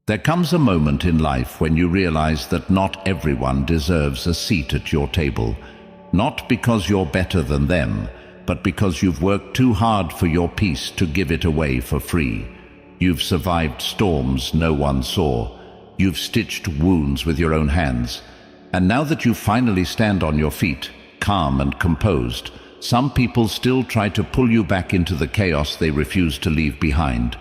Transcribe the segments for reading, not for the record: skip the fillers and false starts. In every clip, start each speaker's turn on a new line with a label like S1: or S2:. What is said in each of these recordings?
S1: There comes a moment in life when you realize that not everyone deserves a seat at your table, not because you're better than them, but because you've worked too hard for your peace to give it away for free. You've survived storms no one saw. You've stitched wounds with your own hands. And now that you finally stand on your feet, calm and composed, some people still try to pull you back into the chaos they refuse to leave behind.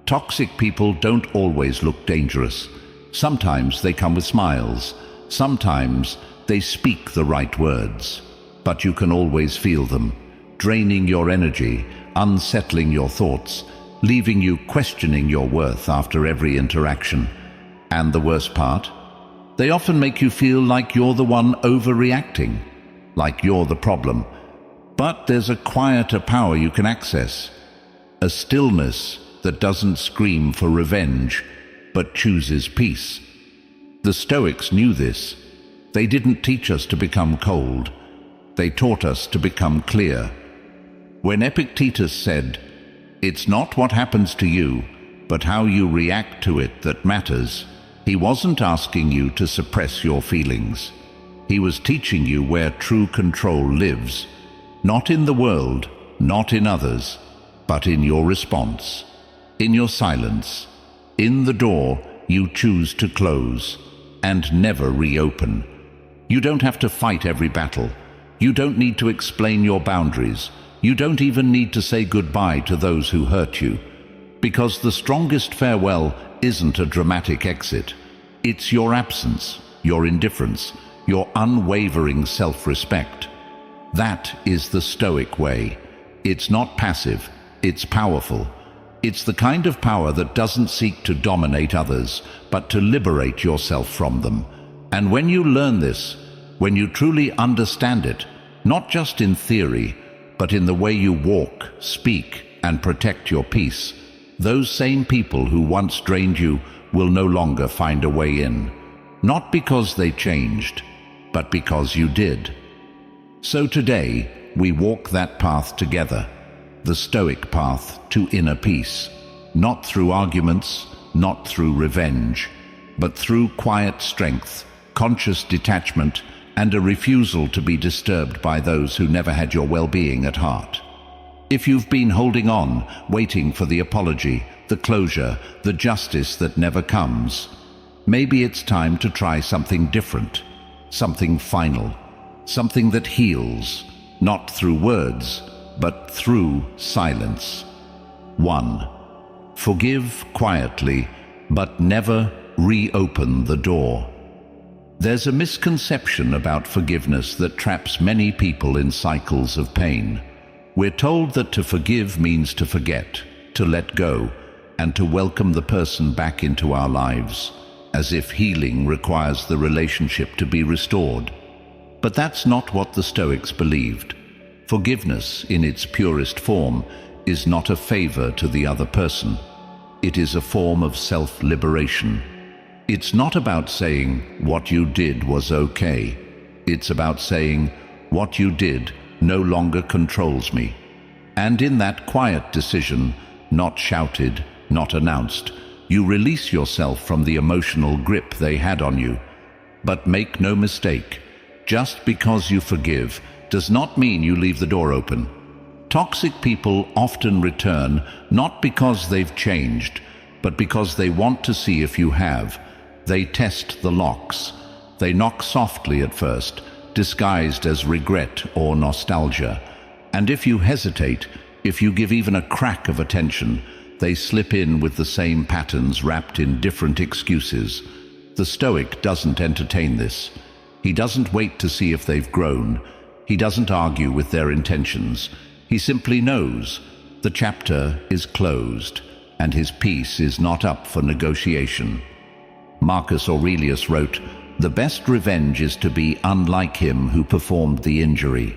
S1: Toxic people don't always look dangerous. Sometimes they come with smiles. Sometimes they speak the right words. But you can always feel them, draining your energy, unsettling your thoughts, leaving you questioning your worth after every interaction. And the worst part? They often make you feel like you're the one overreacting, like you're the problem. But there's a quieter power you can access, a stillness that doesn't scream for revenge, but chooses peace. The Stoics knew this. They didn't teach us to become cold. They taught us to become clear. When Epictetus said, "It's not what happens to you, but how you react to it that matters," he wasn't asking you to suppress your feelings. He was teaching you where true control lives, not in the world, not in others, but in your response. In your silence, in the door you choose to close and never reopen. You don't have to fight every battle. You don't need to explain your boundaries. You don't even need to say goodbye to those who hurt you. Because the strongest farewell isn't a dramatic exit. It's your absence, your indifference, your unwavering self-respect. That is the Stoic way. It's not passive, it's powerful. It's the kind of power that doesn't seek to dominate others, but to liberate yourself from them. And when you learn this, when you truly understand it, not just in theory, but in the way you walk, speak, and protect your peace, those same people who once drained you will no longer find a way in. Not because they changed, but because you did. So today, we walk that path together. The Stoic path to inner peace, not through arguments, not through revenge, but through quiet strength, conscious detachment, and a refusal to be disturbed by those who never had your well-being at heart. If you've been holding on, waiting for the apology, the closure, the justice that never comes, maybe it's time to try something different, something final, something that heals, not through words, but through silence. 1. Forgive quietly, but never reopen the door. There's a misconception about forgiveness that traps many people in cycles of pain. We're told that to forgive means to forget, to let go, and to welcome the person back into our lives, as if healing requires the relationship to be restored. But that's not what the Stoics believed. Forgiveness, in its purest form, is not a favor to the other person. It is a form of self-liberation. It's not about saying, "What you did was okay." It's about saying, "What you did no longer controls me." And in that quiet decision, not shouted, not announced, you release yourself from the emotional grip they had on you. But make no mistake, just because you forgive does not mean you leave the door open. Toxic people often return not because they've changed, but because they want to see if you have. They test the locks. They knock softly at first, disguised as regret or nostalgia. And if you hesitate, if you give even a crack of attention, they slip in with the same patterns wrapped in different excuses. The Stoic doesn't entertain this. He doesn't wait to see if they've grown. He doesn't argue with their intentions. He simply knows the chapter is closed and his peace is not up for negotiation. Marcus Aurelius wrote, "The best revenge is to be unlike him who performed the injury."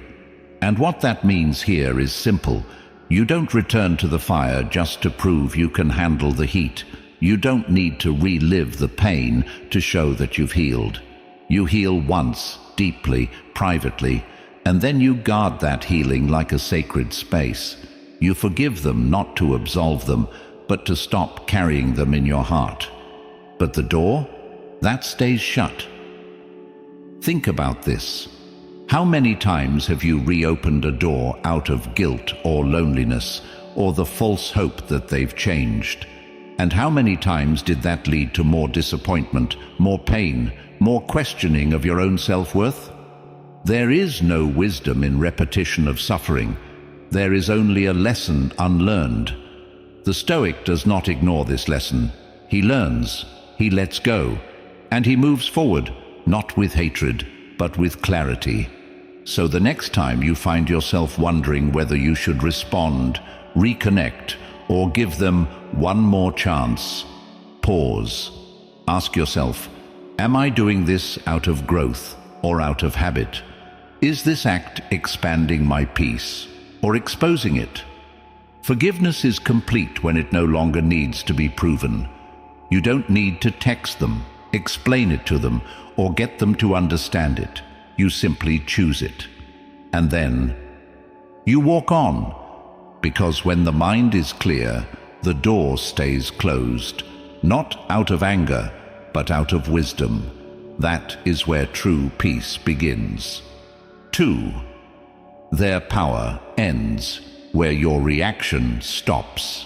S1: And what that means here is simple. You don't return to the fire just to prove you can handle the heat. You don't need to relive the pain to show that you've healed. You heal once, deeply, privately, and then you guard that healing like a sacred space. You forgive them not to absolve them, but to stop carrying them in your heart. But the door, that stays shut. Think about this. How many times have you reopened a door out of guilt or loneliness, or the false hope that they've changed? And how many times did that lead to more disappointment, more pain, more questioning of your own self-worth? There is no wisdom in repetition of suffering. There is only a lesson unlearned. The Stoic does not ignore this lesson. He learns, he lets go, and he moves forward, not with hatred, but with clarity. So the next time you find yourself wondering whether you should respond, reconnect, or give them one more chance, pause. Ask yourself, am I doing this out of growth or out of habit? Is this act expanding my peace or exposing it? Forgiveness is complete when it no longer needs to be proven. You don't need to text them, explain it to them, or get them to understand it. You simply choose it. And then you walk on, because when the mind is clear, the door stays closed, not out of anger, but out of wisdom. That is where true peace begins. 2. Their power ends where your reaction stops.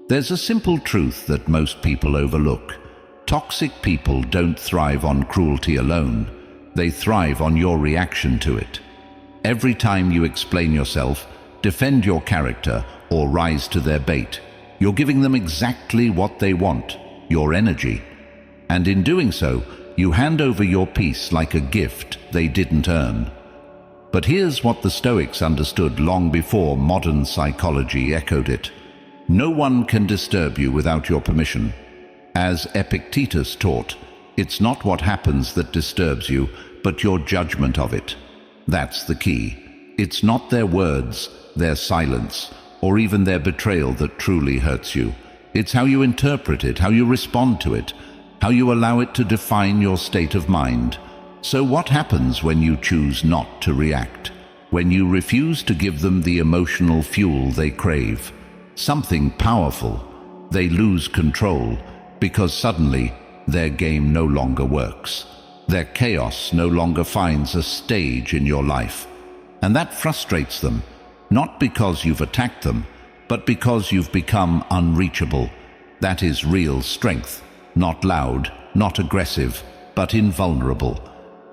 S1: There's a simple truth that most people overlook. Toxic people don't thrive on cruelty alone. They thrive on your reaction to it. Every time you explain yourself, defend your character, or rise to their bait, you're giving them exactly what they want, your energy. And in doing so, you hand over your peace like a gift they didn't earn. But here's what the Stoics understood long before modern psychology echoed it. No one can disturb you without your permission. As Epictetus taught, it's not what happens that disturbs you, but your judgment of it. That's the key. It's not their words, their silence, or even their betrayal that truly hurts you. It's how you interpret it, how you respond to it, how you allow it to define your state of mind. So what happens when you choose not to react? When you refuse to give them the emotional fuel they crave? Something powerful. They lose control, because suddenly their game no longer works. Their chaos no longer finds a stage in your life. And that frustrates them, not because you've attacked them, but because you've become unreachable. That is real strength, not loud, not aggressive, but invulnerable.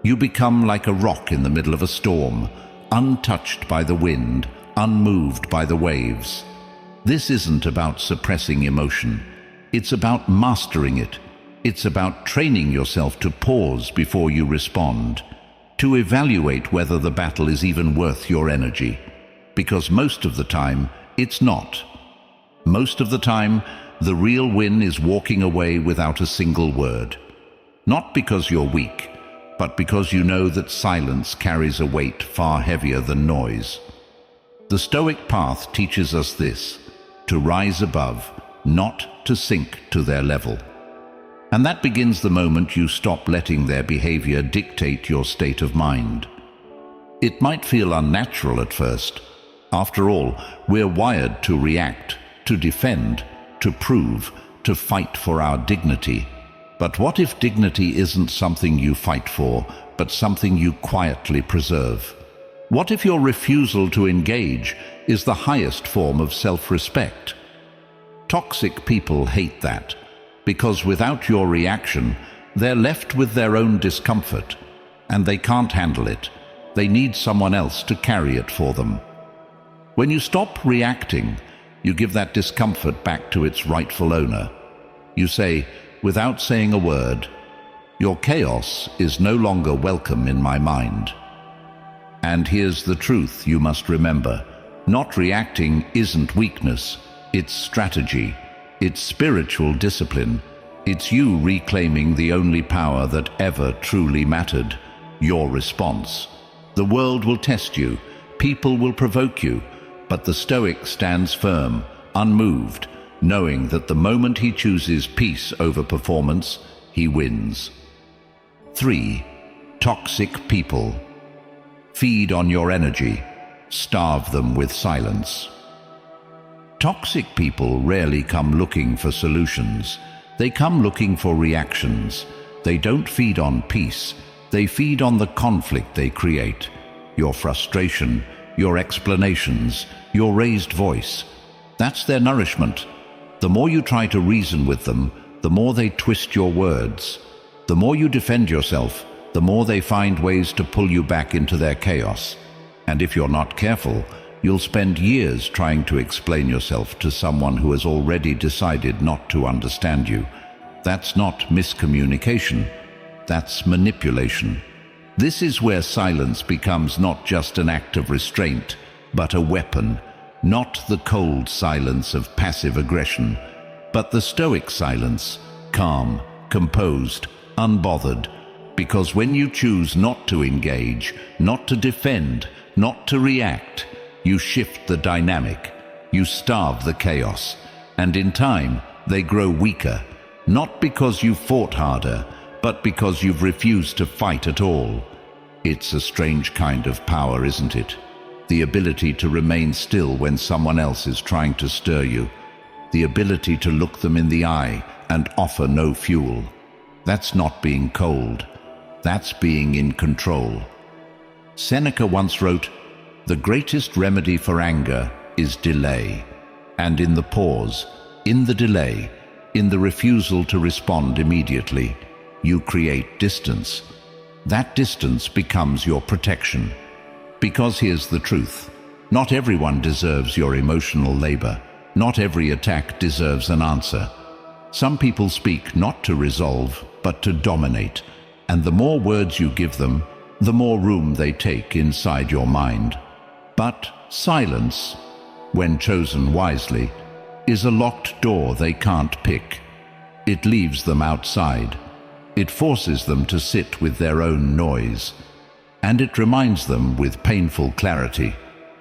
S1: You become like a rock in the middle of a storm, untouched by the wind, unmoved by the waves. This isn't about suppressing emotion. It's about mastering it. It's about training yourself to pause before you respond, to evaluate whether the battle is even worth your energy. Because most of the time, it's not. Most of the time, the real win is walking away without a single word. Not because you're weak, but because you know that silence carries a weight far heavier than noise. The Stoic path teaches us this: to rise above, not to sink to their level. And that begins the moment you stop letting their behavior dictate your state of mind. It might feel unnatural at first. After all, we're wired to react, to defend, to prove, to fight for our dignity. But what if dignity isn't something you fight for, but something you quietly preserve? What if your refusal to engage is the highest form of self-respect? Toxic people hate that, because without your reaction, they're left with their own discomfort, and they can't handle it. They need someone else to carry it for them. When you stop reacting, you give that discomfort back to its rightful owner. You say, without saying a word, "Your chaos is no longer welcome in my mind." And here's the truth you must remember. Not reacting isn't weakness, it's strategy. It's spiritual discipline. It's you reclaiming the only power that ever truly mattered, your response. The world will test you, people will provoke you, but the Stoic stands firm, unmoved, knowing that the moment he chooses peace over performance, he wins. 3. Toxic people. Feed on your energy, starve them with silence. Toxic people rarely come looking for solutions. They come looking for reactions. They don't feed on peace. They feed on the conflict they create. Your frustration, your explanations, your raised voice. That's their nourishment. The more you try to reason with them, the more they twist your words. The more you defend yourself, the more they find ways to pull you back into their chaos. And if you're not careful, you'll spend years trying to explain yourself to someone who has already decided not to understand you. That's not miscommunication. That's manipulation. This is where silence becomes not just an act of restraint, but a weapon. Not the cold silence of passive aggression, but the Stoic silence, calm, composed, unbothered. Because when you choose not to engage, not to defend, not to react, you shift the dynamic, you starve the chaos, and in time they grow weaker, not because you've fought harder, but because you've refused to fight at all. It's a strange kind of power, isn't it? The ability to remain still when someone else is trying to stir you. The ability to look them in the eye and offer no fuel. That's not being cold. That's being in control. Seneca once wrote, "The greatest remedy for anger is delay." And in the pause, in the delay, in the refusal to respond immediately, you create distance. That distance becomes your protection. Because here's the truth. Not everyone deserves your emotional labor. Not every attack deserves an answer. Some people speak not to resolve, but to dominate. And the more words you give them, the more room they take inside your mind. But silence, when chosen wisely, is a locked door they can't pick. It leaves them outside. It forces them to sit with their own noise. And it reminds them with painful clarity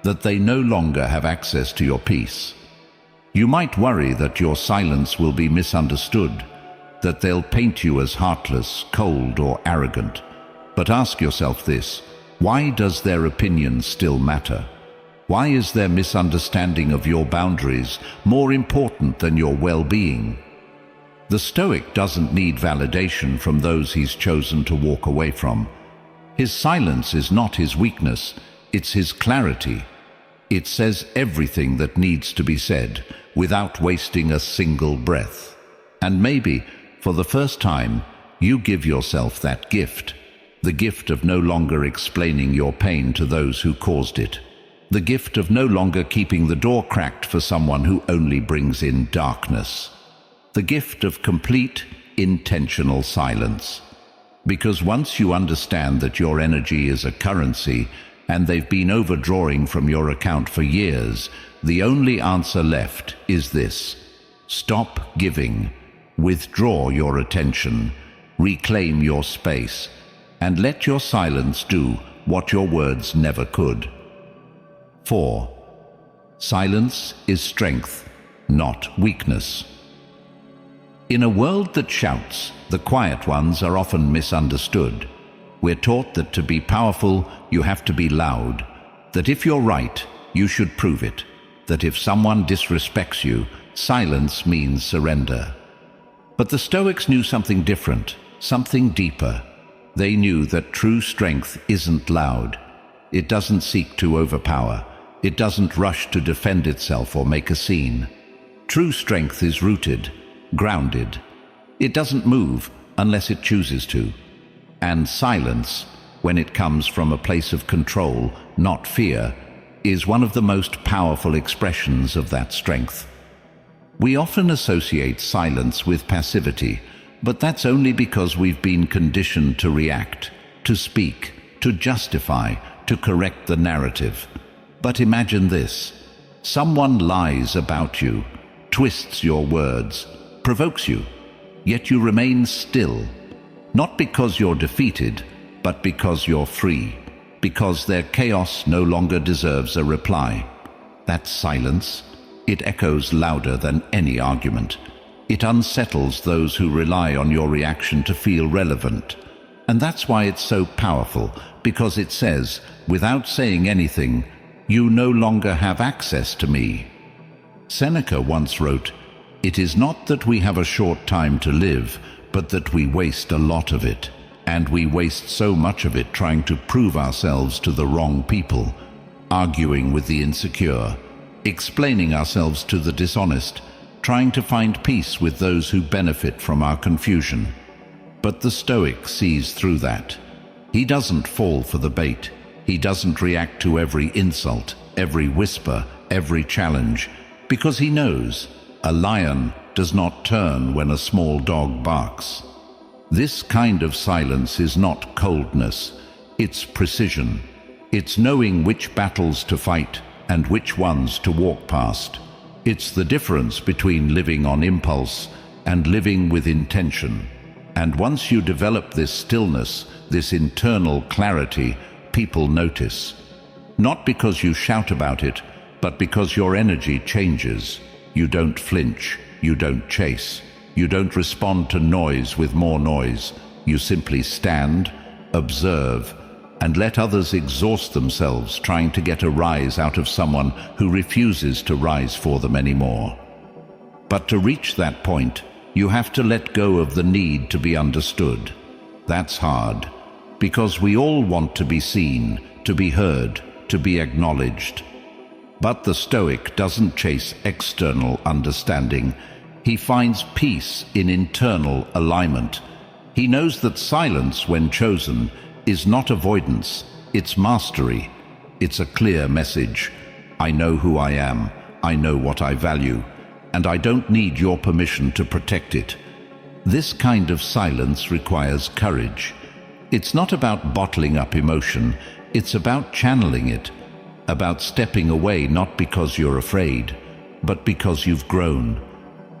S1: that they no longer have access to your peace. You might worry that your silence will be misunderstood, that they'll paint you as heartless, cold, or arrogant. But ask yourself this: why does their opinion still matter? Why is their misunderstanding of your boundaries more important than your well-being? The Stoic doesn't need validation from those he's chosen to walk away from. His silence is not his weakness, it's his clarity. It says everything that needs to be said without wasting a single breath. And maybe, for the first time, you give yourself that gift. The gift of no longer explaining your pain to those who caused it. The gift of no longer keeping the door cracked for someone who only brings in darkness. The gift of complete, intentional silence. Because once you understand that your energy is a currency and they've been overdrawing from your account for years, the only answer left is this: stop giving, withdraw your attention, reclaim your space, and let your silence do what your words never could. 4. Silence is strength, not weakness. In a world that shouts, the quiet ones are often misunderstood. We're taught that to be powerful, you have to be loud, that if you're right, you should prove it, that if someone disrespects you, silence means surrender. But the Stoics knew something different, something deeper. They knew that true strength isn't loud. It doesn't seek to overpower. It doesn't rush to defend itself or make a scene. True strength is rooted, grounded. It doesn't move unless it chooses to. And silence, when it comes from a place of control, not fear, is one of the most powerful expressions of that strength. We often associate silence with passivity, but that's only because we've been conditioned to react, to speak, to justify, to correct the narrative. But imagine this: someone lies about you, twists your words, provokes you, yet you remain still. Not because you're defeated, but because you're free, because their chaos no longer deserves a reply. That silence, it echoes louder than any argument. It unsettles those who rely on your reaction to feel relevant. And that's why it's so powerful, because it says, without saying anything, you no longer have access to me. Seneca once wrote, It is not that we have a short time to live, but that we waste a lot of it. And we waste so much of it trying to prove ourselves to the wrong people, arguing with the insecure, explaining ourselves to the dishonest, trying to find peace with those who benefit from our confusion. But the Stoic sees through that. He doesn't fall for the bait. He doesn't react to every insult, every whisper, every challenge, because he knows a lion does not turn when a small dog barks. This kind of silence is not coldness, it's precision. It's knowing which battles to fight and which ones to walk past. It's the difference between living on impulse and living with intention. And once you develop this stillness, this internal clarity, people notice. Not because you shout about it, but because your energy changes. You don't flinch, you don't chase, you don't respond to noise with more noise. You simply stand, observe, and let others exhaust themselves trying to get a rise out of someone who refuses to rise for them anymore. But to reach that point, you have to let go of the need to be understood. That's hard, because we all want to be seen, to be heard, to be acknowledged. But the Stoic doesn't chase external understanding. He finds peace in internal alignment. He knows that silence, when chosen, is not avoidance, it's mastery. It's a clear message. I know who I am, I know what I value, and I don't need your permission to protect it. This kind of silence requires courage. It's not about bottling up emotion, it's about channeling it, about stepping away not because you're afraid, but because you've grown,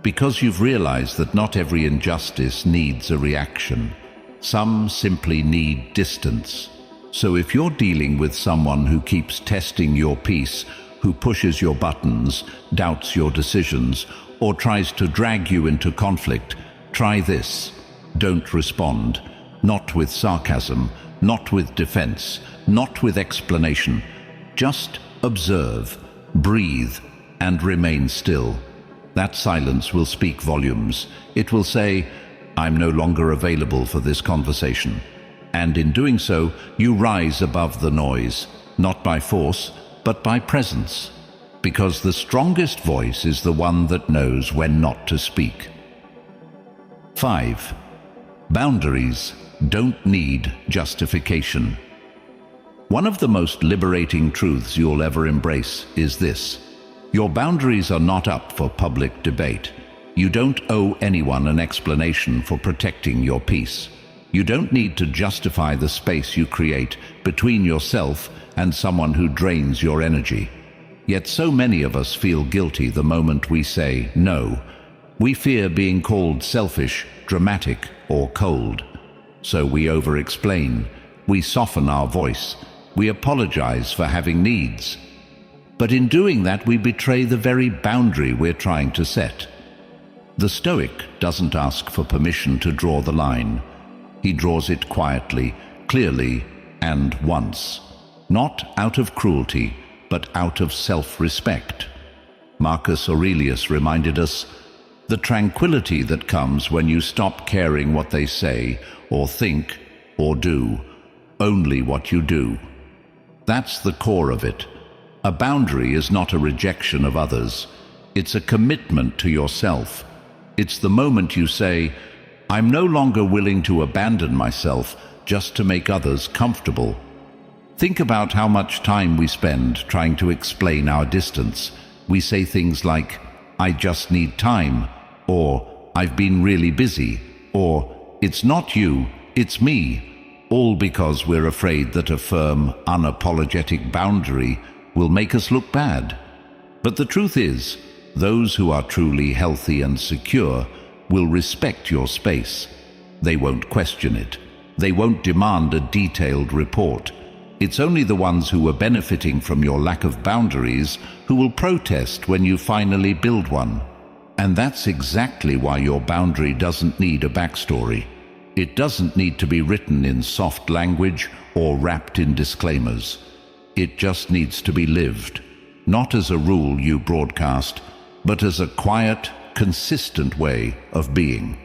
S1: because you've realized that not every injustice needs a reaction. Some simply need distance. So if you're dealing with someone who keeps testing your peace, who pushes your buttons, doubts your decisions, or tries to drag you into conflict, try this. Don't respond. Not with sarcasm, not with defense, not with explanation. Just observe, breathe, and remain still. That silence will speak volumes. It will say, I'm no longer available for this conversation. And in doing so, you rise above the noise, not by force, but by presence. Because the strongest voice is the one that knows when not to speak. 5. Boundaries don't need justification. One of the most liberating truths you'll ever embrace is this. Your boundaries are not up for public debate. You don't owe anyone an explanation for protecting your peace. You don't need to justify the space you create between yourself and someone who drains your energy. Yet so many of us feel guilty the moment we say no. We fear being called selfish, dramatic, or cold. So we over-explain. We soften our voice. We apologize for having needs. But in doing that, we betray the very boundary we're trying to set. The Stoic doesn't ask for permission to draw the line. He draws it quietly, clearly, and once. Not out of cruelty, but out of self-respect. Marcus Aurelius reminded us, the tranquility that comes when you stop caring what they say, or think, or do, only what you do. That's the core of it. A boundary is not a rejection of others. It's a commitment to yourself. It's the moment you say, I'm no longer willing to abandon myself just to make others comfortable. Think about how much time we spend trying to explain our distance. We say things like, I just need time, or I've been really busy, or it's not you, it's me, all because we're afraid that a firm, unapologetic boundary will make us look bad. But the truth is, those who are truly healthy and secure will respect your space. They won't question it. They won't demand a detailed report. It's only the ones who are benefiting from your lack of boundaries who will protest when you finally build one. And that's exactly why your boundary doesn't need a backstory. It doesn't need to be written in soft language or wrapped in disclaimers. It just needs to be lived, not as a rule you broadcast, but as a quiet, consistent way of being.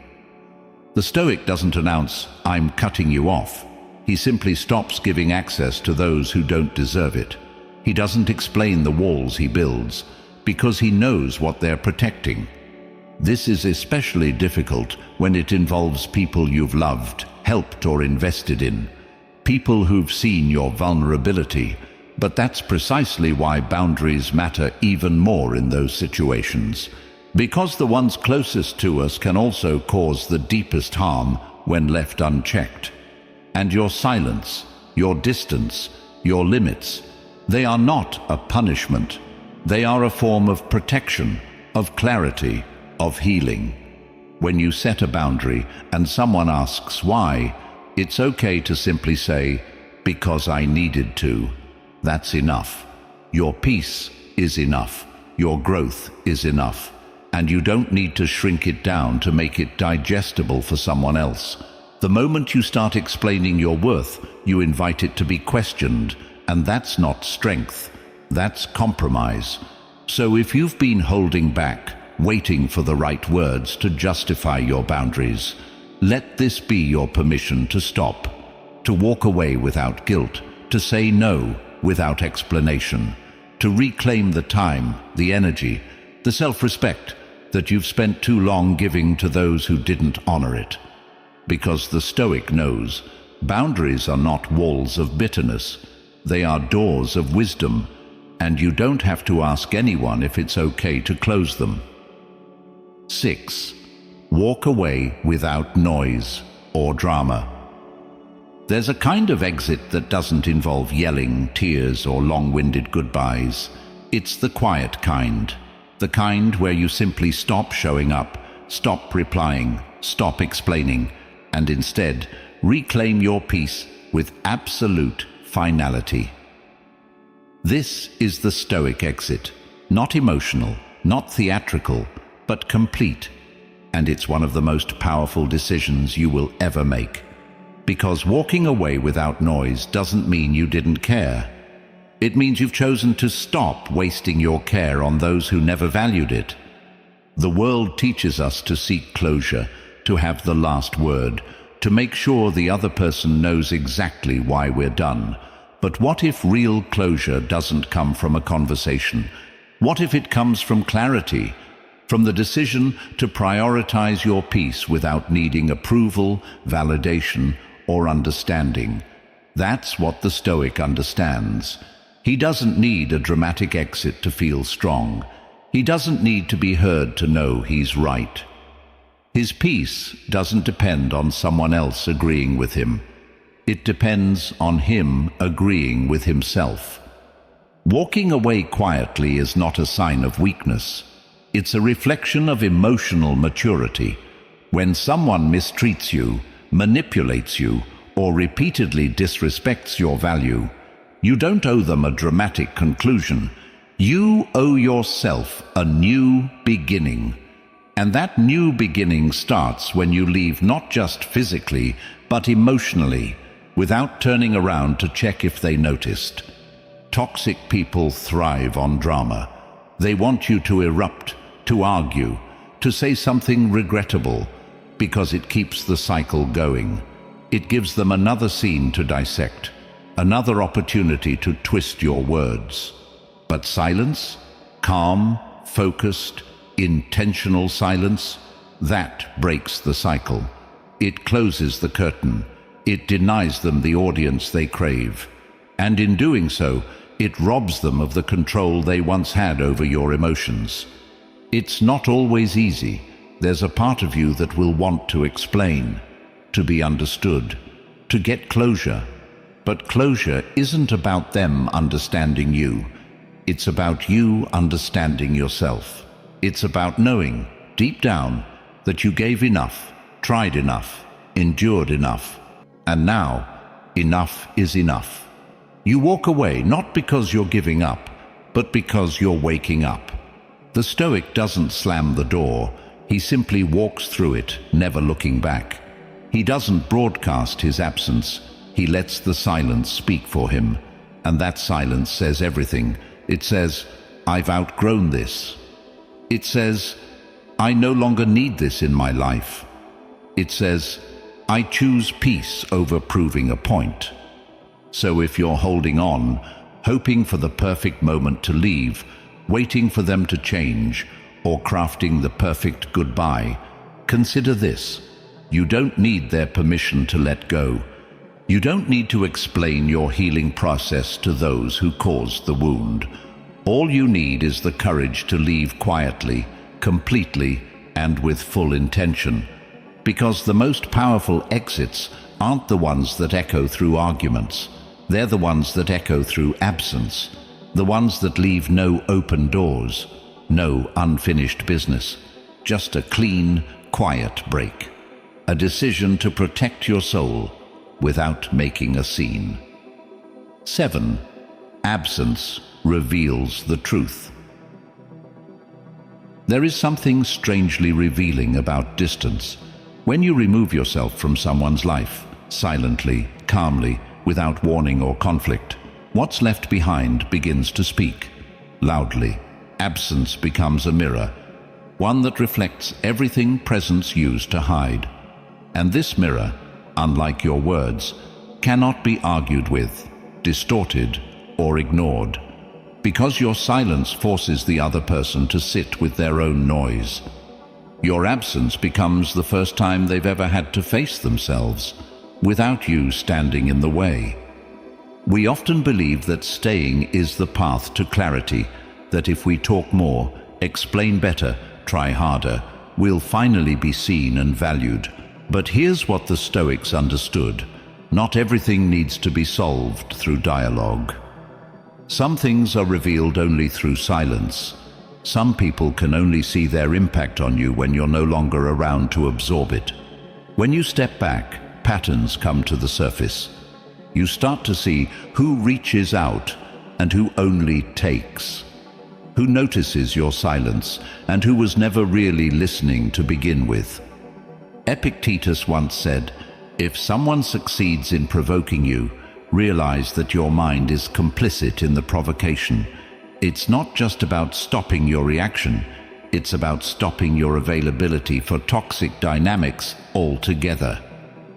S1: The Stoic doesn't announce, "I'm cutting you off." He simply stops giving access to those who don't deserve it. He doesn't explain the walls he builds, because he knows what they're protecting. This is especially difficult when it involves people you've loved, helped, or invested in. People who've seen your vulnerability. But that's precisely why boundaries matter even more in those situations. Because the ones closest to us can also cause the deepest harm when left unchecked. And your silence, your distance, your limits, they are not a punishment. They are a form of protection, of clarity, of healing. When you set a boundary and someone asks why, it's okay to simply say, "Because I needed to." That's enough. Your peace is enough. Your growth is enough. And you don't need to shrink it down to make it digestible for someone else. The moment you start explaining your worth, you invite it to be questioned, and that's not strength. That's compromise. So if you've been holding back, waiting for the right words to justify your boundaries, let this be your permission to stop, to walk away without guilt, to say no without explanation, to reclaim the time, the energy, the self-respect that you've spent too long giving to those who didn't honor it. Because the Stoic knows, boundaries are not walls of bitterness, they are doors of wisdom, and you don't have to ask anyone if it's okay to close them. 6. Walk away without noise or drama. There's a kind of exit that doesn't involve yelling, tears, or long-winded goodbyes. It's the quiet kind. The kind where you simply stop showing up, stop replying, stop explaining, and instead reclaim your peace with absolute finality. This is the Stoic exit. Not emotional, not theatrical, but complete. And it's one of the most powerful decisions you will ever make. Because walking away without noise doesn't mean you didn't care. It means you've chosen to stop wasting your care on those who never valued it. The world teaches us to seek closure, to have the last word, to make sure the other person knows exactly why we're done. But what if real closure doesn't come from a conversation? What if it comes from clarity, from the decision to prioritize your peace without needing approval, validation, or understanding? That's what the Stoic understands. He doesn't need a dramatic exit to feel strong. He doesn't need to be heard to know he's right. His peace doesn't depend on someone else agreeing with him. It depends on him agreeing with himself. Walking away quietly is not a sign of weakness. It's a reflection of emotional maturity. When someone mistreats you, manipulates you, or repeatedly disrespects your value, you don't owe them a dramatic conclusion. You owe yourself a new beginning. And that new beginning starts when you leave, not just physically, but emotionally, without turning around to check if they noticed. Toxic people thrive on drama. They want you to erupt, to argue, to say something regrettable, because it keeps the cycle going. It gives them another scene to dissect, another opportunity to twist your words. But silence, calm, focused, intentional silence, that breaks the cycle. It closes the curtain. It denies them the audience they crave. And in doing so, it robs them of the control they once had over your emotions. It's not always easy. There's a part of you that will want to explain, to be understood, to get closure. But closure isn't about them understanding you. It's about you understanding yourself. It's about knowing, deep down, that you gave enough, tried enough, endured enough, and now, enough is enough. You walk away not because you're giving up, but because you're waking up. The Stoic doesn't slam the door. He simply walks through it, never looking back. He doesn't broadcast his absence. He lets the silence speak for him. And that silence says everything. It says, "I've outgrown this." It says, I no longer need this in my life. It says, I choose peace over proving a point. So if you're holding on, hoping for the perfect moment to leave, waiting for them to change, or crafting the perfect goodbye, consider this. You don't need their permission to let go. You don't need to explain your healing process to those who caused the wound. All you need is the courage to leave quietly, completely, and with full intention. Because the most powerful exits aren't the ones that echo through arguments. They're the ones that echo through absence. The ones that leave no open doors, no unfinished business. Just a clean, quiet break. A decision to protect your soul without making a scene. 7. Absence reveals the truth. There is something strangely revealing about distance. When you remove yourself from someone's life, silently, calmly, without warning or conflict, what's left behind begins to speak, loudly. Absence becomes a mirror, one that reflects everything presence used to hide. And this mirror, unlike your words, cannot be argued with, distorted, or ignored, because your silence forces the other person to sit with their own noise. Your absence becomes the first time they've ever had to face themselves, without you standing in the way. We often believe that staying is the path to clarity, that if we talk more, explain better, try harder, we'll finally be seen and valued. But here's what the Stoics understood. Not everything needs to be solved through dialogue. Some things are revealed only through silence. Some people can only see their impact on you when you're no longer around to absorb it. When you step back, patterns come to the surface. You start to see who reaches out and who only takes, who notices your silence and who was never really listening to begin with. Epictetus once said, if someone succeeds in provoking you, realize that your mind is complicit in the provocation. It's not just about stopping your reaction, it's about stopping your availability for toxic dynamics altogether.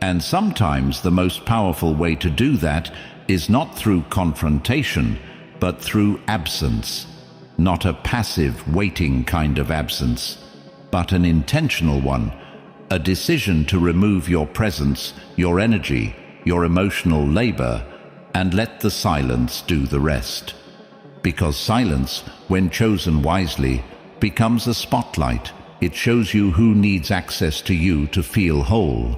S1: And sometimes the most powerful way to do that is not through confrontation, but through absence. Not a passive, waiting kind of absence, but an intentional one. A decision to remove your presence, your energy, your emotional labor, and let the silence do the rest. Because silence, when chosen wisely, becomes a spotlight. It shows you who needs access to you to feel whole,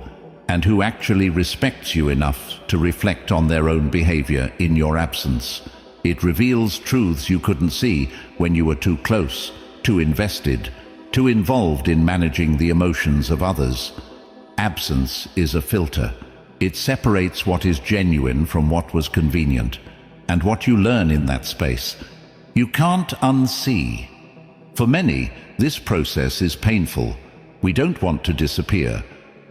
S1: and who actually respects you enough to reflect on their own behavior in your absence. It reveals truths you couldn't see when you were too close, too invested, too involved in managing the emotions of others. Absence is a filter. It separates what is genuine from what was convenient, and what you learn in that space, you can't unsee. For many, this process is painful. We don't want to disappear.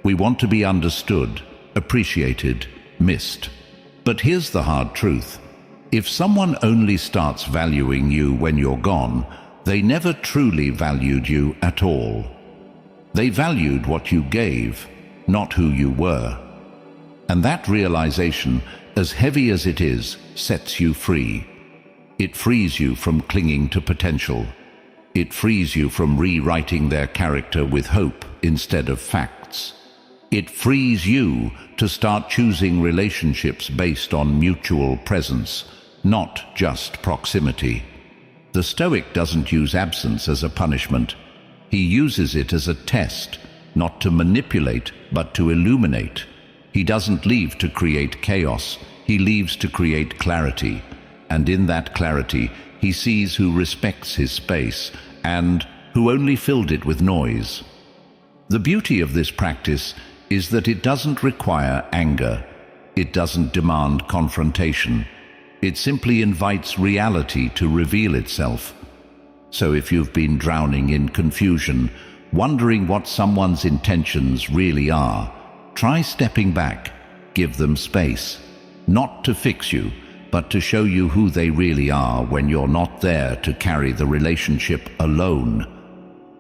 S1: We want to be understood, appreciated, missed. But here's the hard truth. If someone only starts valuing you when you're gone, they never truly valued you at all. They valued what you gave, not who you were. And that realization, as heavy as it is, sets you free. It frees you from clinging to potential. It frees you from rewriting their character with hope instead of facts. It frees you to start choosing relationships based on mutual presence, not just proximity. The Stoic doesn't use absence as a punishment. He uses it as a test, not to manipulate, but to illuminate. He doesn't leave to create chaos. He leaves to create clarity. And in that clarity, he sees who respects his space and who only filled it with noise. The beauty of this practice is that it doesn't require anger. It doesn't demand confrontation. It simply invites reality to reveal itself. So if you've been drowning in confusion, wondering what someone's intentions really are, try stepping back. Give them space, not to fix you, but to show you who they really are when you're not there to carry the relationship alone.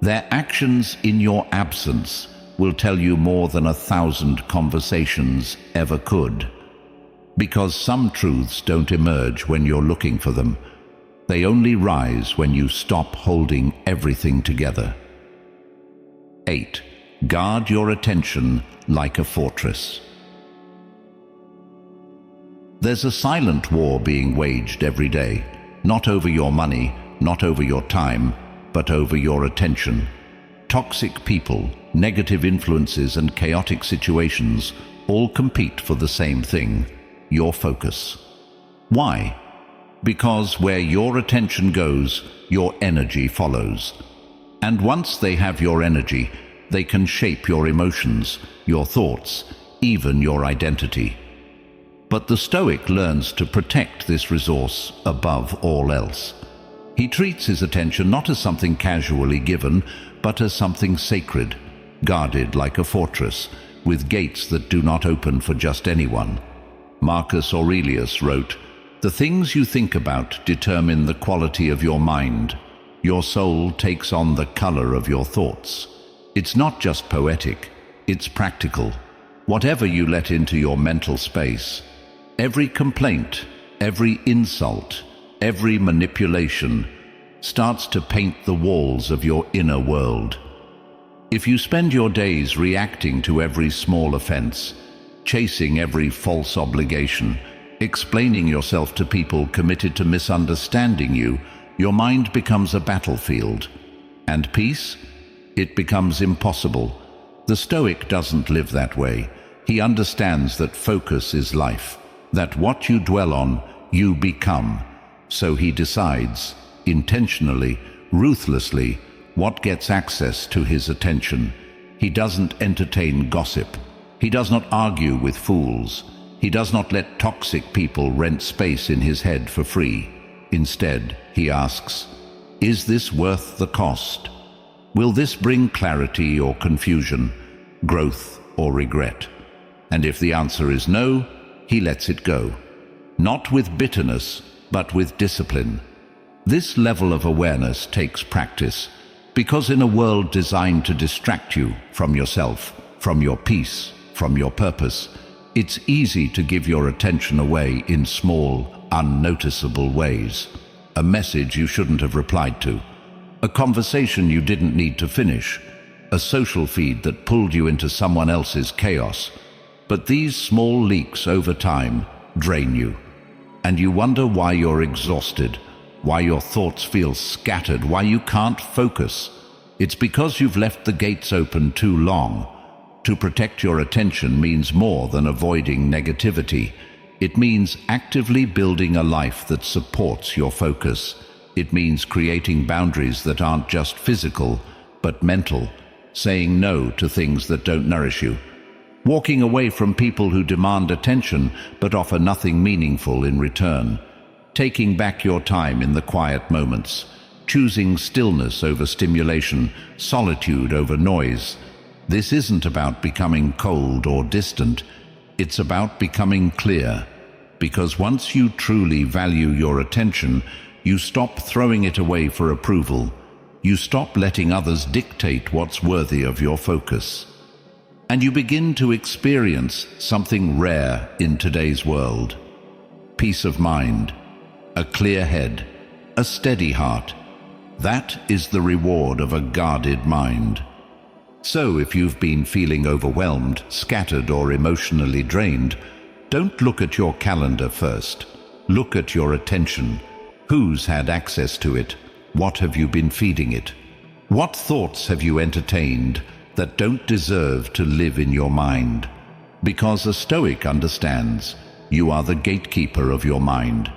S1: Their actions in your absence will tell you more than 1,000 conversations ever could. Because some truths don't emerge when you're looking for them. They only rise when you stop holding everything together. 8. Guard your attention like a fortress. There's a silent war being waged every day, not over your money, not over your time, but over your attention. Toxic people, negative influences, and chaotic situations all compete for the same thing: your focus. Why? Because where your attention goes, your energy follows. And once they have your energy, they can shape your emotions, your thoughts, even your identity. But the Stoic learns to protect this resource above all else. He treats his attention not as something casually given, but as something sacred, guarded like a fortress, with gates that do not open for just anyone. Marcus Aurelius wrote, "The things you think about determine the quality of your mind. Your soul takes on the color of your thoughts." It's not just poetic, it's practical. Whatever you let into your mental space, every complaint, every insult, every manipulation, starts to paint the walls of your inner world. If you spend your days reacting to every small offense, chasing every false obligation, explaining yourself to people committed to misunderstanding you, your mind becomes a battlefield. And peace? It becomes impossible. The Stoic doesn't live that way. He understands that focus is life, that what you dwell on, you become. So he decides, intentionally, ruthlessly, what gets access to his attention. He doesn't entertain gossip. He does not argue with fools. He does not let toxic people rent space in his head for free. Instead, he asks, is this worth the cost? Will this bring clarity or confusion, growth or regret? And if the answer is no, he lets it go. Not with bitterness, but with discipline. This level of awareness takes practice, because in a world designed to distract you from yourself, from your peace, from your purpose, it's easy to give your attention away in small, unnoticeable ways. A message you shouldn't have replied to, a conversation you didn't need to finish, a social feed that pulled you into someone else's chaos. But these small leaks over time drain you, and you wonder why you're exhausted, why your thoughts feel scattered, why you can't focus. It's because you've left the gates open too long. To protect your attention means more than avoiding negativity. It means actively building a life that supports your focus. It means creating boundaries that aren't just physical, but mental, saying no to things that don't nourish you, walking away from people who demand attention but offer nothing meaningful in return, taking back your time in the quiet moments, choosing stillness over stimulation, solitude over noise. This isn't about becoming cold or distant, it's about becoming clear, because once you truly value your attention, you stop throwing it away for approval. You stop letting others dictate what's worthy of your focus. And you begin to experience something rare in today's world: peace of mind, a clear head, a steady heart. That is the reward of a guarded mind. So if you've been feeling overwhelmed, scattered, or emotionally drained, don't look at your calendar first. Look at your attention. Who's had access to it? What have you been feeding it? What thoughts have you entertained that don't deserve to live in your mind? Because a Stoic understands you are the gatekeeper of your mind.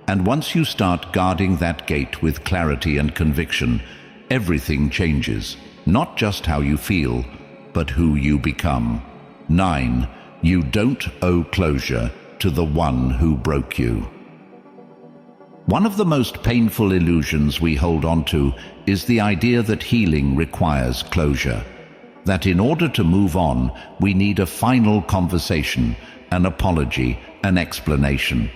S1: And once you start guarding that gate with clarity and conviction, everything changes. Not just how you feel, but who you become. 9. You don't owe closure to the one who broke you. One of the most painful illusions we hold on to is the idea that healing requires closure. That in order to move on, we need a final conversation, an apology, an explanation.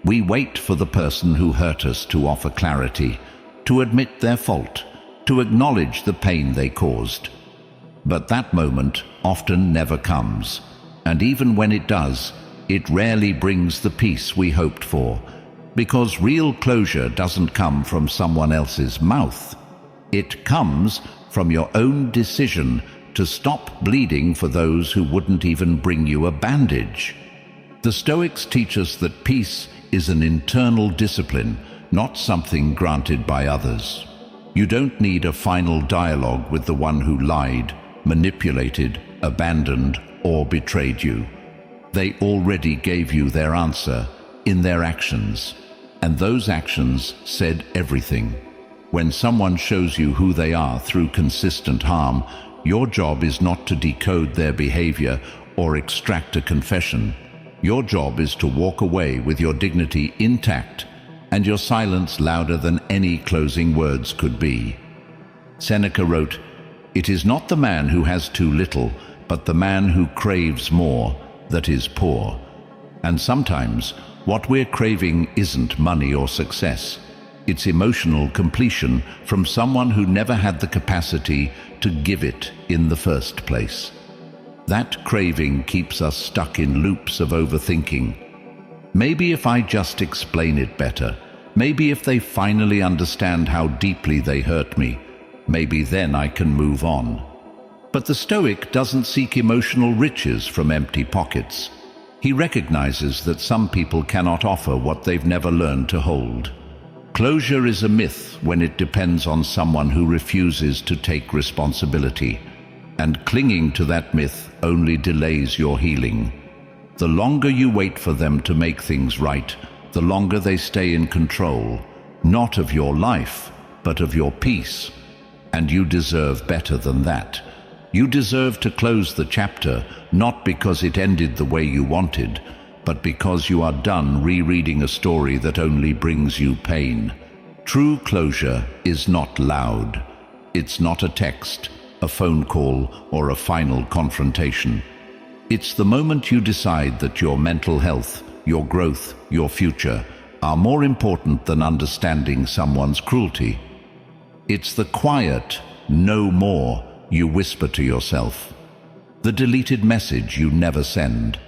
S1: We wait for the person who hurt us to offer clarity, to admit their fault, to acknowledge the pain they caused. But that moment often never comes, and even when it does, it rarely brings the peace we hoped for, because real closure doesn't come from someone else's mouth. It comes from your own decision to stop bleeding for those who wouldn't even bring you a bandage. The Stoics teach us that peace is an internal discipline, not something granted by others. You don't need a final dialogue with the one who lied, manipulated, abandoned, or betrayed you. They already gave you their answer in their actions, and those actions said everything. When someone shows you who they are through consistent harm, your job is not to decode their behavior or extract a confession. Your job is to walk away with your dignity intact and your silence louder than any closing words could be. Seneca wrote, "It is not the man who has too little, but the man who craves more that is poor." And sometimes what we're craving isn't money or success. It's emotional completion from someone who never had the capacity to give it in the first place. That craving keeps us stuck in loops of overthinking. Maybe if I just explain it better, maybe if they finally understand how deeply they hurt me, maybe then I can move on. But the Stoic doesn't seek emotional riches from empty pockets. He recognizes that some people cannot offer what they've never learned to hold. Closure is a myth when it depends on someone who refuses to take responsibility, and clinging to that myth only delays your healing. The longer you wait for them to make things right, the longer they stay in control, not of your life, but of your peace. And you deserve better than that. You deserve to close the chapter, not because it ended the way you wanted, but because you are done rereading a story that only brings you pain. True closure is not loud. It's not a text, a phone call, or a final confrontation. It's the moment you decide that your mental health, your growth, your future are more important than understanding someone's cruelty. It's the quiet, "no more," you whisper to yourself. The deleted message you never send.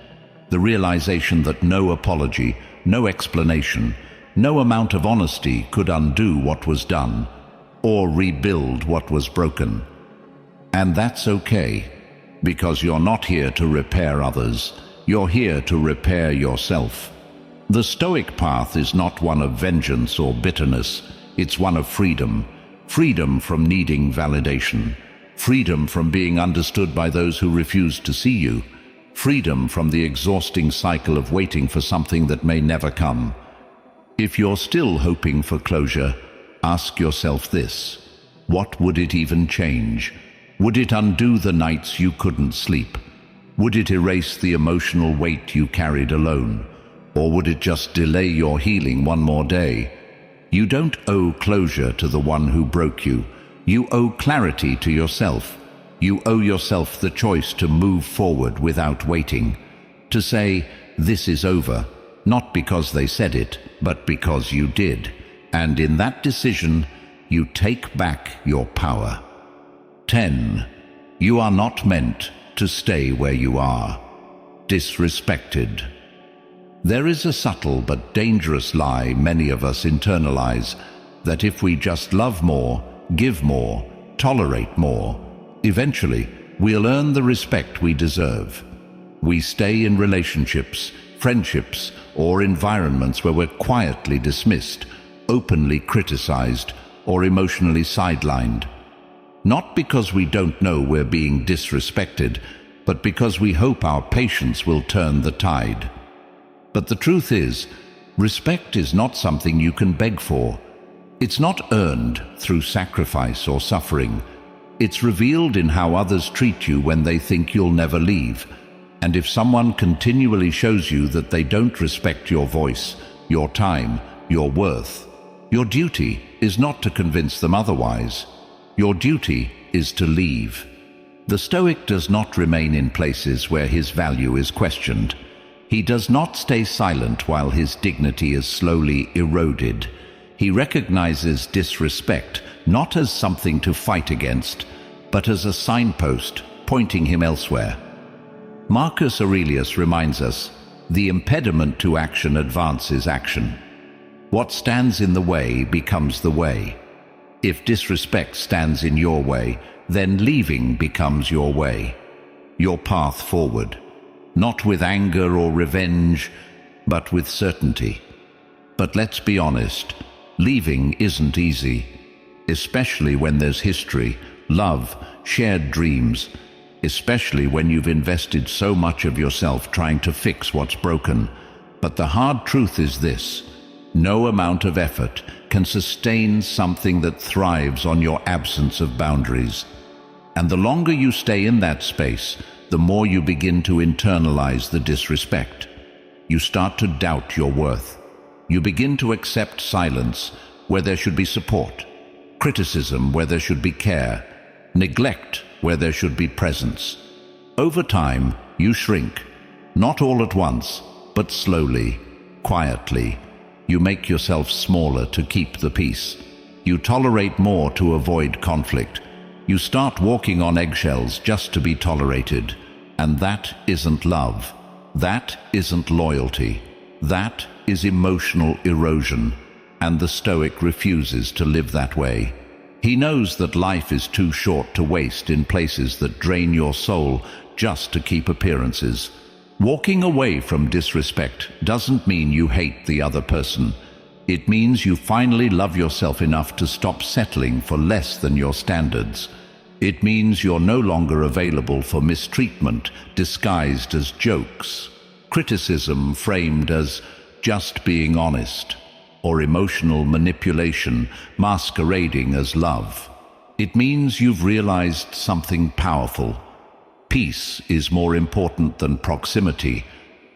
S1: The realization that no apology, no explanation, no amount of honesty could undo what was done or rebuild what was broken. And that's okay, because you're not here to repair others, you're here to repair yourself. The Stoic path is not one of vengeance or bitterness, it's one of freedom. Freedom from needing validation. Freedom from being understood by those who refuse to see you. Freedom from the exhausting cycle of waiting for something that may never come. If you're still hoping for closure, ask yourself this: what would it even change? Would it undo the nights you couldn't sleep? Would it erase the emotional weight you carried alone? Or would it just delay your healing one more day? You don't owe closure to the one who broke you. You owe clarity to yourself. You owe yourself the choice to move forward without waiting. To say, "This is over," not because they said it, but because you did. And in that decision, you take back your power. 10. You are not meant to stay where you are. Disrespected. There is a subtle but dangerous lie many of us internalize, that if we just love more, give more, tolerate more, eventually we'll earn the respect we deserve. We stay in relationships, friendships, or environments where we're quietly dismissed, openly criticized, or emotionally sidelined. Not because we don't know we're being disrespected, but because we hope our patience will turn the tide. But the truth is, respect is not something you can beg for. It's not earned through sacrifice or suffering. It's revealed in how others treat you when they think you'll never leave. And if someone continually shows you that they don't respect your voice, your time, your worth, your duty is not to convince them otherwise. Your duty is to leave. The Stoic does not remain in places where his value is questioned. He does not stay silent while his dignity is slowly eroded. He recognizes disrespect not as something to fight against, but as a signpost pointing him elsewhere. Marcus Aurelius reminds us, the impediment to action advances action. What stands in the way becomes the way. If disrespect stands in your way, then leaving becomes your way, your path forward, not with anger or revenge, but with certainty. But let's be honest, leaving isn't easy, especially when there's history, love, shared dreams, especially when you've invested so much of yourself trying to fix what's broken. But the hard truth is this: no amount of effort can sustain something that thrives on your absence of boundaries. And the longer you stay in that space, the more you begin to internalize the disrespect. You start to doubt your worth. You begin to accept silence where there should be support, criticism where there should be care, neglect where there should be presence. Over time, you shrink, not all at once, but slowly, quietly. You make yourself smaller to keep the peace. You tolerate more to avoid conflict. You start walking on eggshells just to be tolerated. And that isn't love. That isn't loyalty. That is emotional erosion. And the Stoic refuses to live that way. He knows that life is too short to waste in places that drain your soul just to keep appearances. Walking away from disrespect doesn't mean you hate the other person. It means you finally love yourself enough to stop settling for less than your standards. It means you're no longer available for mistreatment disguised as jokes, criticism framed as just being honest, or emotional manipulation masquerading as love. It means you've realized something powerful. Peace is more important than proximity,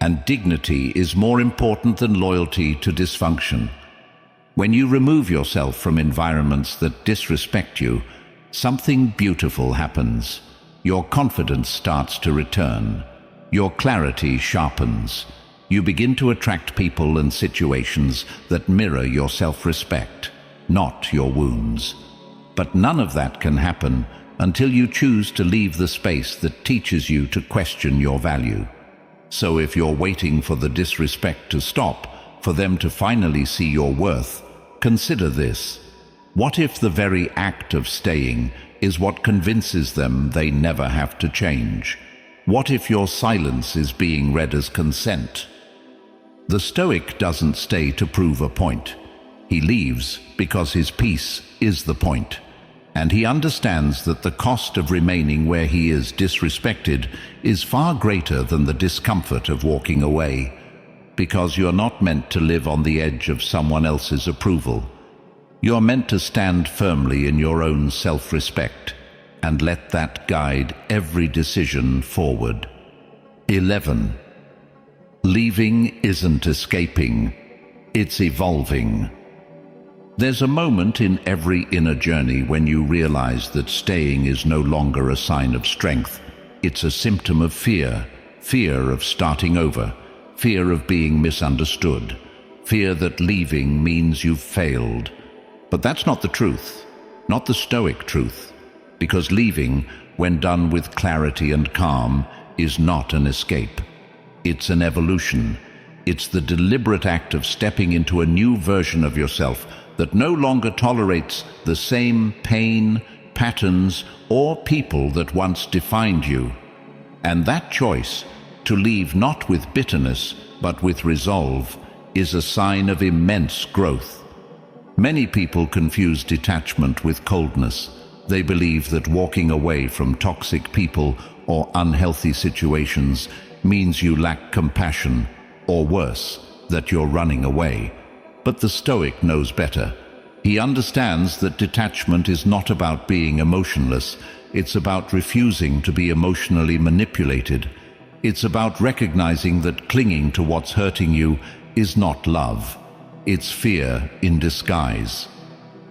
S1: and dignity is more important than loyalty to dysfunction. When you remove yourself from environments that disrespect you, something beautiful happens. Your confidence starts to return. Your clarity sharpens. You begin to attract people and situations that mirror your self-respect, not your wounds. But none of that can happen until you choose to leave the space that teaches you to question your value. So if you're waiting for the disrespect to stop, for them to finally see your worth, consider this. What if the very act of staying is what convinces them they never have to change? What if your silence is being read as consent? The Stoic doesn't stay to prove a point. He leaves because his peace is the point. And he understands that the cost of remaining where he is disrespected is far greater than the discomfort of walking away, because you're not meant to live on the edge of someone else's approval. You're meant to stand firmly in your own self-respect and let that guide every decision forward. 11. Leaving isn't escaping, it's evolving. There's a moment in every inner journey when you realize that staying is no longer a sign of strength. It's a symptom of fear, fear of starting over, fear of being misunderstood, fear that leaving means you've failed. But that's not the truth, not the Stoic truth, because leaving, when done with clarity and calm, is not an escape. It's an evolution. It's the deliberate act of stepping into a new version of yourself that no longer tolerates the same pain, patterns, or people that once defined you. And that choice, to leave not with bitterness, but with resolve, is a sign of immense growth. Many people confuse detachment with coldness. They believe that walking away from toxic people or unhealthy situations means you lack compassion, or worse, that you're running away. But the Stoic knows better. He understands that detachment is not about being emotionless. It's about refusing to be emotionally manipulated. It's about recognizing that clinging to what's hurting you is not love. It's fear in disguise.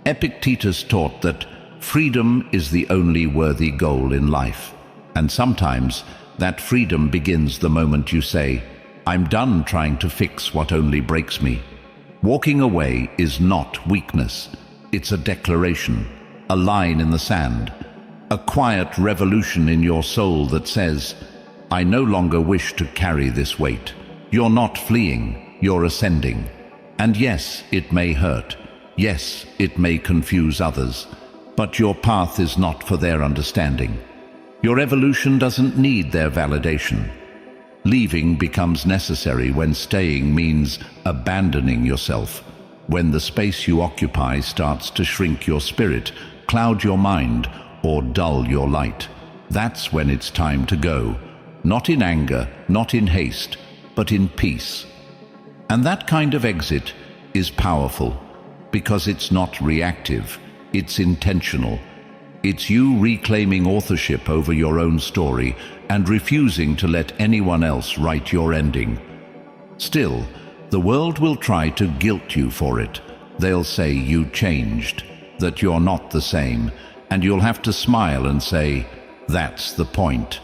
S1: Epictetus taught that freedom is the only worthy goal in life. And sometimes that freedom begins the moment you say, "I'm done trying to fix what only breaks me." Walking away is not weakness. It's a declaration. a line in the sand, a quiet revolution in your soul that says, I no longer wish to carry this weight. You're not fleeing, you're ascending. And yes, it may hurt. Yes, it may confuse others, but your path is not for their understanding. Your evolution doesn't need their validation. Leaving becomes necessary when staying means abandoning yourself, when the space you occupy starts to shrink your spirit, cloud your mind, or dull your light. That's when it's time to go, not in anger, not in haste, but in peace. And that kind of exit is powerful, because it's not reactive, it's intentional. It's you reclaiming authorship over your own story and refusing to let anyone else write your ending. Still, the world will try to guilt you for it. They'll say you changed, that you're not the same, and you'll have to smile and say, that's the point.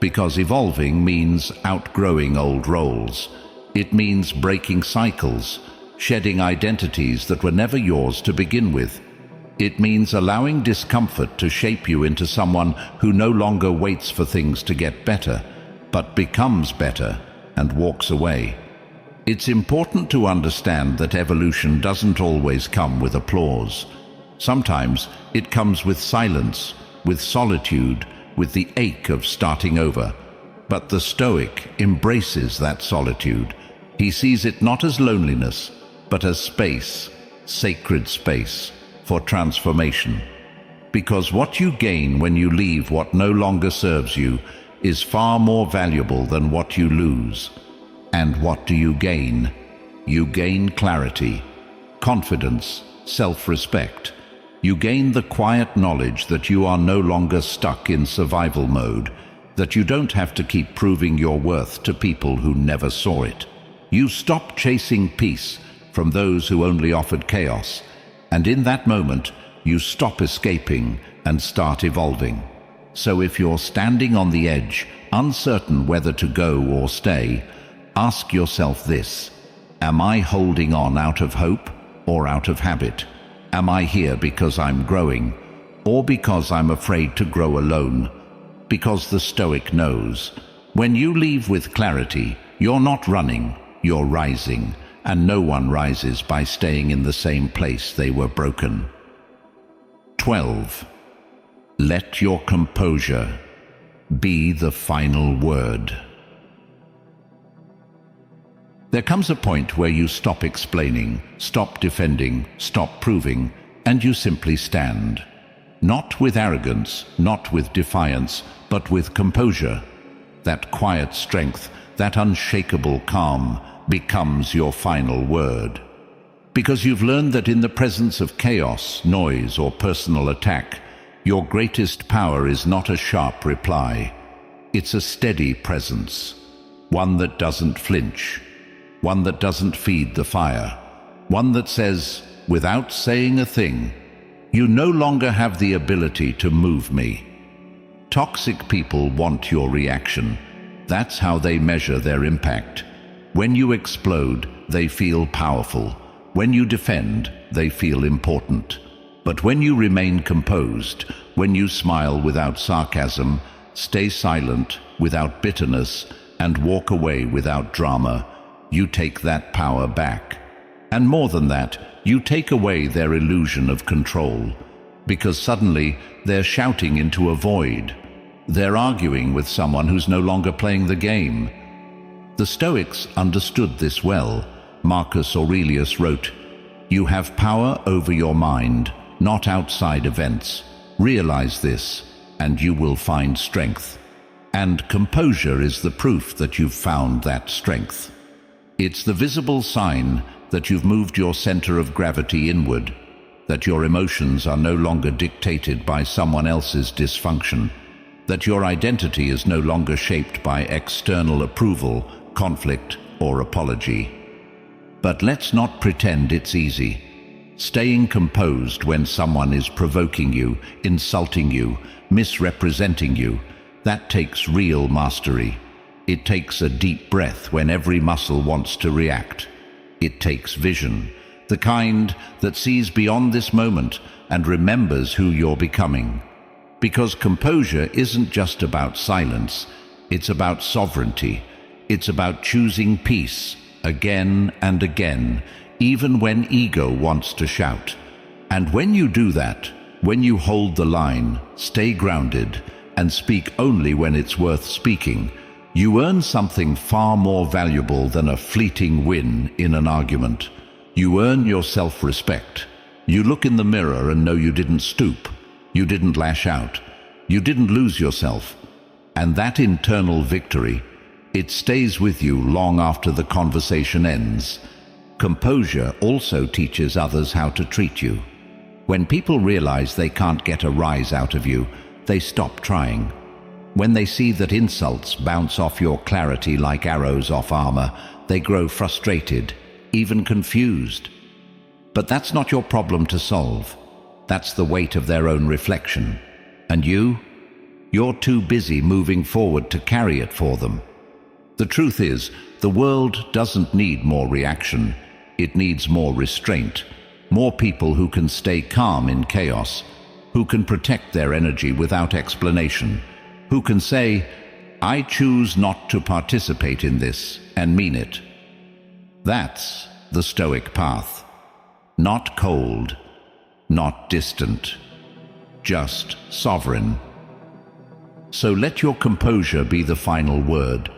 S1: Because evolving means outgrowing old roles. It means breaking cycles, shedding identities that were never yours to begin with. It means allowing discomfort to shape you into someone who no longer waits for things to get better, but becomes better and walks away. It's important to understand that evolution doesn't always come with applause. Sometimes it comes with silence, with solitude, with the ache of starting over. But the Stoic embraces that solitude. He sees it not as loneliness, but as space, sacred space, for transformation. Because what you gain when you leave what no longer serves you is far more valuable than what you lose. And what do you gain? You gain clarity, confidence, self-respect. You gain the quiet knowledge that you are no longer stuck in survival mode, that you don't have to keep proving your worth to people who never saw it. You stop chasing peace from those who only offered chaos, and in that moment, you stop escaping and start evolving. So if you're standing on the edge, uncertain whether to go or stay, ask yourself this: am I holding on out of hope or out of habit? Am I here because I'm growing, or because I'm afraid to grow alone? Because the Stoic knows, when you leave with clarity, you're not running, you're rising, and no one rises by staying in the same place they were broken. 12. Let your composure be the final word. There comes a point where you stop explaining, stop defending, stop proving, and you simply stand. Not with arrogance, not with defiance, but with composure. That quiet strength, that unshakable calm, becomes your final word. Because you've learned that in the presence of chaos, noise, or personal attack, your greatest power is not a sharp reply. It's a steady presence, one that doesn't flinch, one that doesn't feed the fire, one that says, without saying a thing, you no longer have the ability to move me. Toxic people want your reaction. That's how they measure their impact. When you explode, they feel powerful. When you defend, they feel important. But when you remain composed, when you smile without sarcasm, stay silent without bitterness, and walk away without drama, you take that power back. And more than that, you take away their illusion of control, because suddenly they're shouting into a void. They're arguing with someone who's no longer playing the game. The Stoics understood this well. Marcus Aurelius wrote, "You have power over your mind, not outside events. Realize this, and you will find strength." And composure is the proof that you've found that strength. It's the visible sign that you've moved your center of gravity inward, that your emotions are no longer dictated by someone else's dysfunction, that your identity is no longer shaped by external approval, conflict, or apology. But let's not pretend it's easy. Staying composed when someone is provoking you, insulting you, misrepresenting you, that takes real mastery. It takes a deep breath when every muscle wants to react. It takes vision, the kind that sees beyond this moment and remembers who you're becoming. Because composure isn't just about silence, it's about sovereignty. It's about choosing peace again and again, even when ego wants to shout. And when you do that, when you hold the line, stay grounded, and speak only when it's worth speaking, you earn something far more valuable than a fleeting win in an argument. You earn your self-respect. You look in the mirror and know you didn't stoop, you didn't lash out, you didn't lose yourself. And that internal victory, it stays with you long after the conversation ends. Composure also teaches others how to treat you. When people realize they can't get a rise out of you, they stop trying. When they see that insults bounce off your clarity like arrows off armor, they grow frustrated, even confused. But that's not your problem to solve. That's the weight of their own reflection. And you're too busy moving forward to carry it for them. The truth is, the world doesn't need more reaction. It needs more restraint. More people who can stay calm in chaos, who can protect their energy without explanation, who can say, I choose not to participate in this, and mean it. That's the Stoic path. Not cold, not distant, just sovereign. So let your composure be the final word,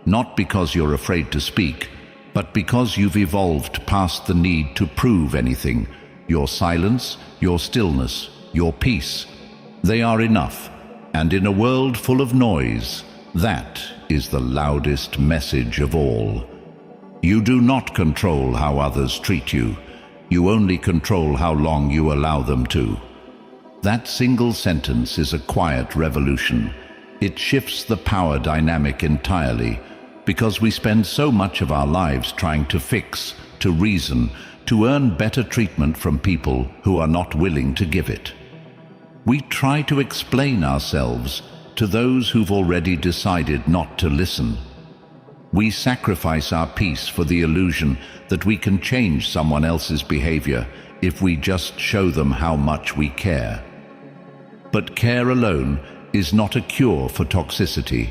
S1: not because you're afraid to speak, but because you've evolved past the need to prove anything. Your silence, your stillness, your peace, they are enough. And in a world full of noise, that is the loudest message of all. You do not control how others treat you. You only control how long you allow them to. That single sentence is a quiet revolution. It shifts the power dynamic entirely, because we spend so much of our lives trying to fix, to reason, to earn better treatment from people who are not willing to give it. We try to explain ourselves to those who've already decided not to listen. We sacrifice our peace for the illusion that we can change someone else's behavior if we just show them how much we care. But care alone is not a cure for toxicity.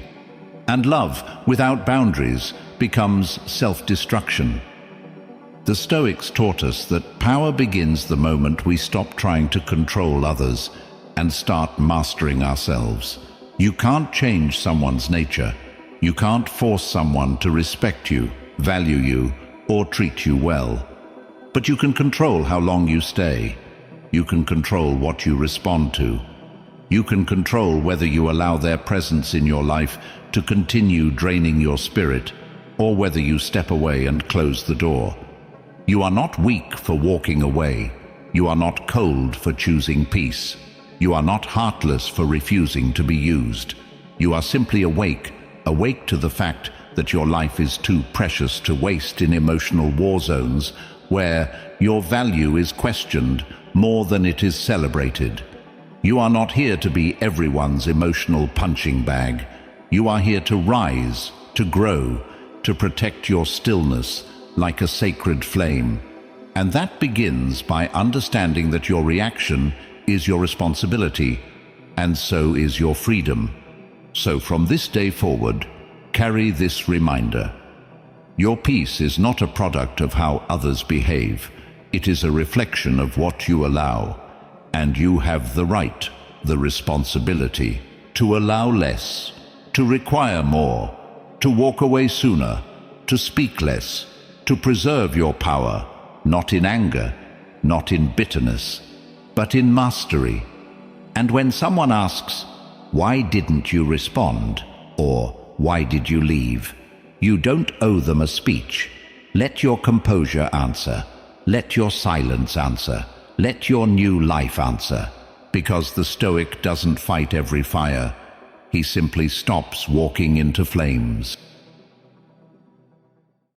S1: And love without boundaries becomes self-destruction. The Stoics taught us that power begins the moment we stop trying to control others and start mastering ourselves. You can't change someone's nature. You can't force someone to respect you, value you, or treat you well. But you can control how long you stay. You can control what you respond to. You can control whether you allow their presence in your life to continue draining your spirit, or whether you step away and close the door. You are not weak for walking away. You are not cold for choosing peace. You are not heartless for refusing to be used. You are simply awake to the fact that your life is too precious to waste in emotional war zones where your value is questioned more than it is celebrated. You are not here to be everyone's emotional punching bag. You are here to rise, to grow, to protect your stillness like a sacred flame. And that begins by understanding that your reaction is your responsibility, and so is your freedom. So from this day forward, carry this reminder. Your peace is not a product of how others behave. It is a reflection of what you allow. And you have the right, the responsibility, to allow less, to require more, to walk away sooner, to speak less, to preserve your power, not in anger, not in bitterness, but in mastery. And when someone asks, why didn't you respond? Or why did you leave? You don't owe them a speech. Let your composure answer. Let your silence answer. Let your new life answer. Because the Stoic doesn't fight every fire. He simply stops walking into flames.